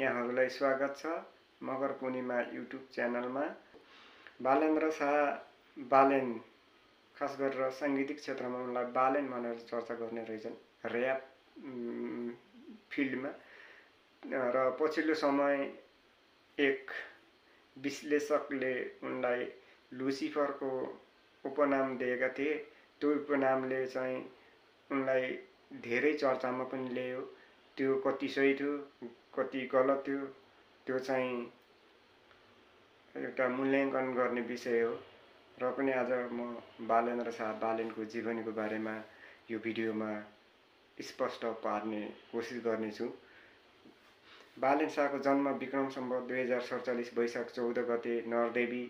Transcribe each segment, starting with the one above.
यहाँहरूलाई स्वागत छ मगर पूर्णिमा युट्युब च्यानलमा। बालेन्द्र शाह बालेन, खास गरेर साङ्गीतिक क्षेत्रमा उनलाई बालेन भनेर चर्चा गर्ने रहेछन् र्याप फिल्डमा। र पछिल्लो समय एक विश्लेषकले उनलाई लुसिफरको उपनाम दिएका थिए। त्यो उपनामले चाहिँ उनलाई धेरै चर्चामा पनि ल्यायो। त्यो कति सही थियो कति गलत थियो त्यो चाहिँ एउटा मूल्याङ्कन गर्ने विषय हो। र पनि आज म बालेन्द्र शाह बालेनको जीवनीको बारेमा यो भिडियोमा स्पष्ट पार्ने कोसिस गर्नेछु। बालेन शाहको जन्म विक्रम सम्वत 2047 वैशाख 14 गते नरदेवी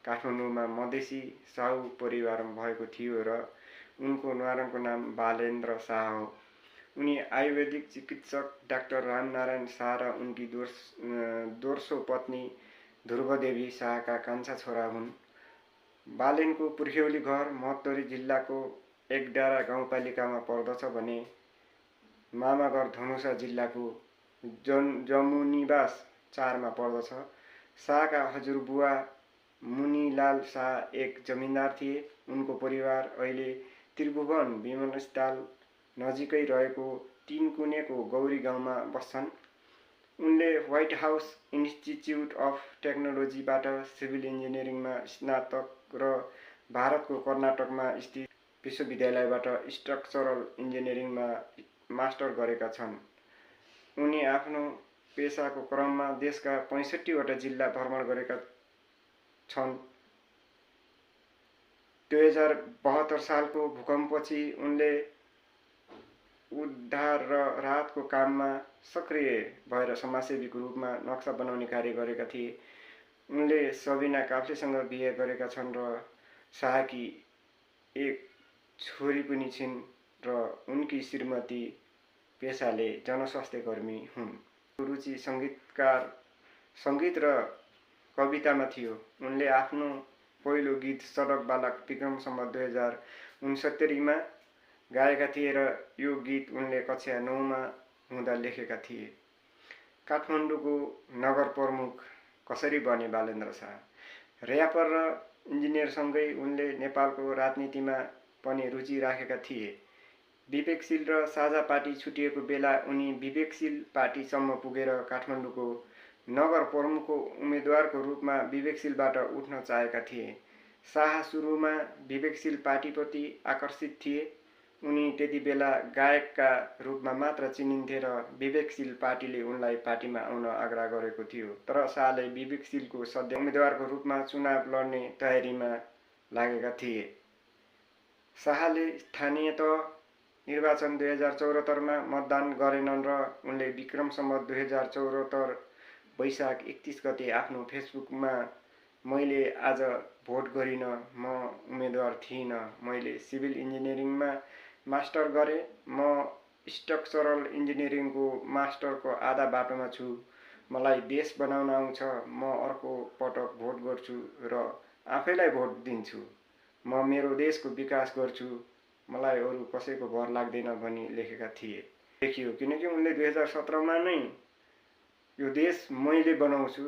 काठमाडौँमा मधेसी साहु परिवारमा भएको थियो र उनको न्वारानको नाम बालेन्द्र शाह हो। उनी आयुर्वेदिक चिकित्सक डाक्टर रामनारायण शाह र उनकी दोस्रो पत्नी ध्रुवदेवी शाहका कान्छा छोरा हुन्। बालेनको पुर्ख्यौली घर महोत्तरी जिल्लाको एकडाँडा गाउँपालिकामा पर्दछ भने मामाघर धनुषा जिल्लाको जमुनिवास 4 मा पर्दछ। शाहका हजुरबुवा मुनिलाल शाह एक जमिनदार थिए। उनको परिवार अहिले त्रिभुवन विमानस्थल नजिकै रहेको 3 कुनेको गौरी गाउँमा बस्छन्। उनले व्हाइट हाउस इन्स्टिच्युट अफ टेक्नोलोजीबाट सिभिल इन्जिनियरिङमा स्नातक र भारतको कर्नाटकमा स्थित विश्वविद्यालयबाट स्ट्रक्चरल इन्जिनियरिङमा मास्टर गरेका छन्। उनी आफ्नो पेसाको क्रममा देशका 65 वटा जिल्ला भ्रमण गरेका छन्। 2072 सालको भूकम्पपछि उनले उद्धार र राहतको काममा सक्रिय भएर समाजसेवीको रूपमा नक्सा बनाउने कार्य गरेका थिए। उनले सबिना काफ्लेसँग बिहे गरेका छन् र शाहकी एक छोरी पनि छिन् र उनकी श्रीमती पेसाले जनस्वास्थ्य कर्मी हुन्। रुचि सङ्गीत र कवितामा थियो। उनले आफ्नो पहिलो गीत सडक बालक विक्रम सम्वत 2069 मा गाएका थिए र यो गीत उनले कक्षा 9 मा हुँदा लेखेका थिए। काठमाडौँको नगर प्रमुख कसरी बने बालेन्द्र शाह? र्यापर र इन्जिनियरसँगै उनले नेपालको राजनीतिमा पनि रुचि राखेका थिए। विवेकशील र साझा पार्टी छुटिएको बेला उनी विवेकशील पार्टीसम्म पुगेर काठमाडौँको नगर प्रमुखको उम्मेदवारको रूपमा विवेकशीलबाट उठ्न चाहेका थिए। शाह सुरुमा विवेकशील पार्टीप्रति आकर्षित थिए। उनी त्यति बेला गायकका रूपमा मात्र चिनिन्थे र विवेकशील पार्टीले उनलाई पार्टीमा आउन आग्रह गरेको थियो। तर शाहले विवेकशीलको सदस्य उम्मेदवारको रूपमा चुनाव लड्ने तयारीमा लागेका थिए। शाहले स्थानीय तह निर्वाचन 2074 मा मतदान गरेनन् र उनले विक्रम सम्वत 2074 वैशाख 31 गते आफ्नो फेसबुकमा मैले आज भोट गरिन, म उम्मेदवार थिइन, मैले सिभिल इन्जिनियरिङमा मास्टर गरेँ, म स्ट्रक्चरल इन्जिनियरिङको मास्टरको आधा बाटोमा छु, मलाई देश बनाउन आउँछ, म अर्को पटक भोट गर्छु र आफैलाई भोट दिन्छु, म मेरो देशको विकास गर्छु, मलाई अरू कसैको भर लाग्दैन भनी लेखेका थिए। देखियो किनकि उनले 2017 मा नै यो देश मैले बनाउँछु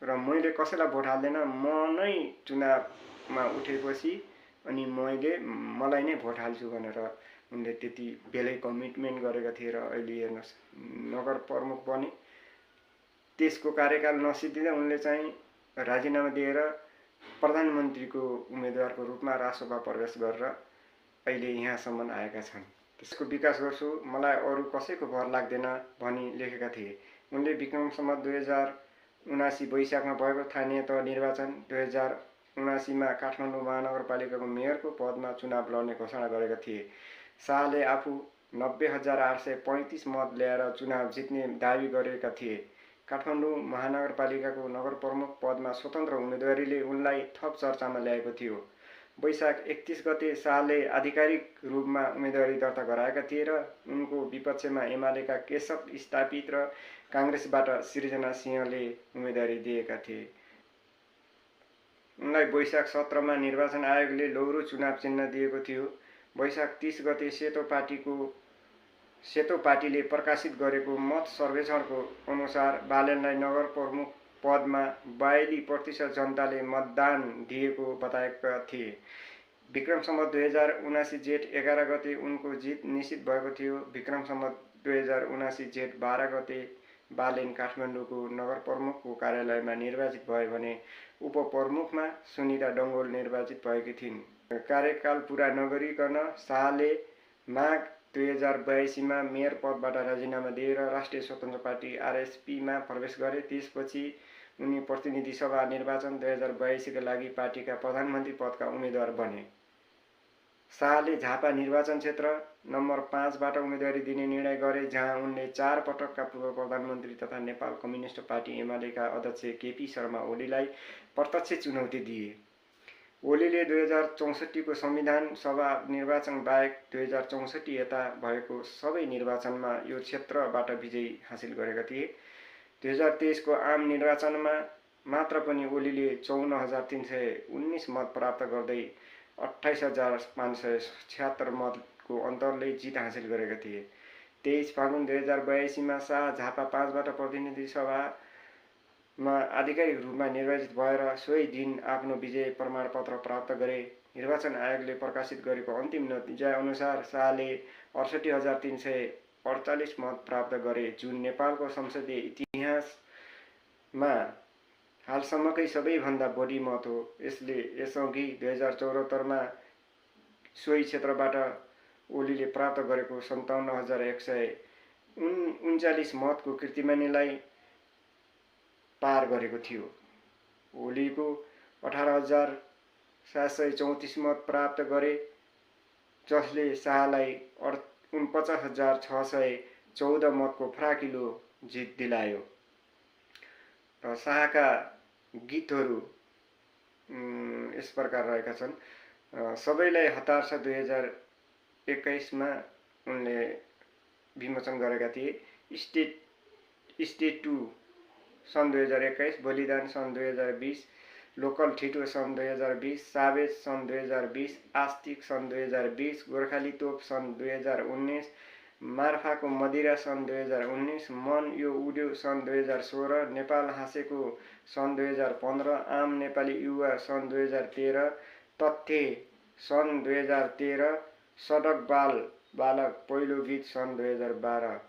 र मैले कसैलाई भोट हाल्दैन, म नै चुनावमा उठेपछि अनि मलाई नै भोट हाल्छु भनेर उनले त्यति बेलै कमिटमेन्ट गरेका थिए र अहिले हेर्नुहोस् नगर प्रमुख बने। त्यसको कार्यकाल नसिद्धिँदा उनले चाहिँ राजीनामा दिएर प्रधानमन्त्रीको उम्मेदवारको रूपमा राजसभा प्रवेश गरेर अहिले यहाँसम्म आएका छन्। त्यसको विकास गर्छु, मलाई अरू कसैको भर लाग्दैन भनी लेखेका थिए। उनले विक्रम सम्वत 2079 वैशाखमा भएको स्थानीय तह निर्वाचन 2079 मा काठमाडौँ महानगरपालिकाको मेयरको पदमा चुनाव लड्ने घोषणा गरेका थिए। शाहले आफू 90,835 मत ल्याएर चुनाव जित्ने दावी गरेका थिए। काठमाडौँ महानगरपालिकाको नगर प्रमुख पदमा स्वतन्त्र उम्मेदवारीले उनलाई थप चर्चामा ल्याएको थियो। वैशाख 31 गते शाहले आधिकारिक रूपमा उम्मेदवारी दर्ता गराएका थिए र उनको विपक्षमा एमालेका केशव स्थापित र काङ्ग्रेसबाट सृजना सिंहले उम्मेदवारी दिएका थिए। उनलाई वैशाख 17 मा निर्वाचन आयोगले लौरो चुनाव चिन्ह दिएको थियो। वैशाख 30 गते सेतो पार्टीको सेतो पार्टीले प्रकाशित गरेको मत सर्वेक्षणको अनुसार बालेनलाई नगर प्रमुख पदमा 42% जनताले मतदान दिएको बताएका थिए। विक्रम सम्वत 2079 जेठ 11 गते उनको जित निश्चित भएको थियो। विक्रम सम्वत 2079 जेठ 12 गते बालेन काठमाडौँको नगर प्रमुखको कार्यालयमा निर्वाचित भए भने उपप्रमुखमा सुनिता डङ्गोल निर्वाचित भएकी थिइन्। कार्यकाल पुरा नगरिकन शाहले माघ 2082मा मेयर पदबाट राजीनामा दिएर राष्ट्रिय स्वतन्त्र पार्टी आरएसपीमा प्रवेश गरे। त्यसपछि उनी प्रतिनिधि सभा निर्वाचन 2082का लागि पार्टीका प्रधानमन्त्री पदका उम्मेद्वार बने। शाहले झापा निर्वाचन क्षेत्र नम्बर 5बाट उम्मेदवारी दिने निर्णय गरे, जहाँ उनले 4 पटकका पूर्व प्रधानमन्त्री तथा नेपाल कम्युनिस्ट पार्टी एमालेका अध्यक्ष केपी शर्मा ओलीलाई प्रत्यक्ष चुनौती दिए। ओलीले 2064को संविधान सभा निर्वाचन बाहेक 2064 यता भएको सबै निर्वाचनमा यो क्षेत्रबाट विजय हासिल गरेका थिए। 2023को आम निर्वाचनमा मात्र पनि ओलीले 54,319 मत प्राप्त गर्दै 28,576 मतको अन्तरले जित हासिल गरेका थिए। 23 फागुन 2082मा शाह झापा 5बाट प्रतिनिधि सभामा आधिकारिक रूपमा निर्वाचित भएर सोही दिन आफ्नो विजय प्रमाणपत्र प्राप्त गरे। निर्वाचन आयोगले प्रकाशित गरेको अन्तिम नतिजा अनुसार शाहले 68,348 मत प्राप्त गरे, जुन नेपालको संसदीय इतिहासमा हालसम्मकै सबैभन्दा बढी मत हो। यसअघि 2074मा सोही क्षेत्रबाट ओलीले प्राप्त गरेको 57,139 मतको कीर्तिमानीलाई पार गरेको थियो। ओलीको 18,734 मत प्राप्त गरे, जसले शाहलाई 49,614 मतको फराकिलो जित दिलायो। र शाहका गीतहरू यस प्रकार रहेका छन्। सबैलाई हतार छ 2021मा उनले विमोचन गरेका थिए। स्टेट 2 सन् 2021, बलिदान सन् 2020, लोकल ठिटो सन् 2020, सावेज सन् 2020, आस्तिक सन् 2020, गोर्खाली तोप सन् 2019, मार्फाको मदिरा सन् 2019, मन यो उड्यो सन् 2016, नेपाल हाँसेको सन् 2015, आम नेपाली युवा सन् 2013, तथ्य सन् 2013, सडक बालक पहिलो गीत सन् 2012।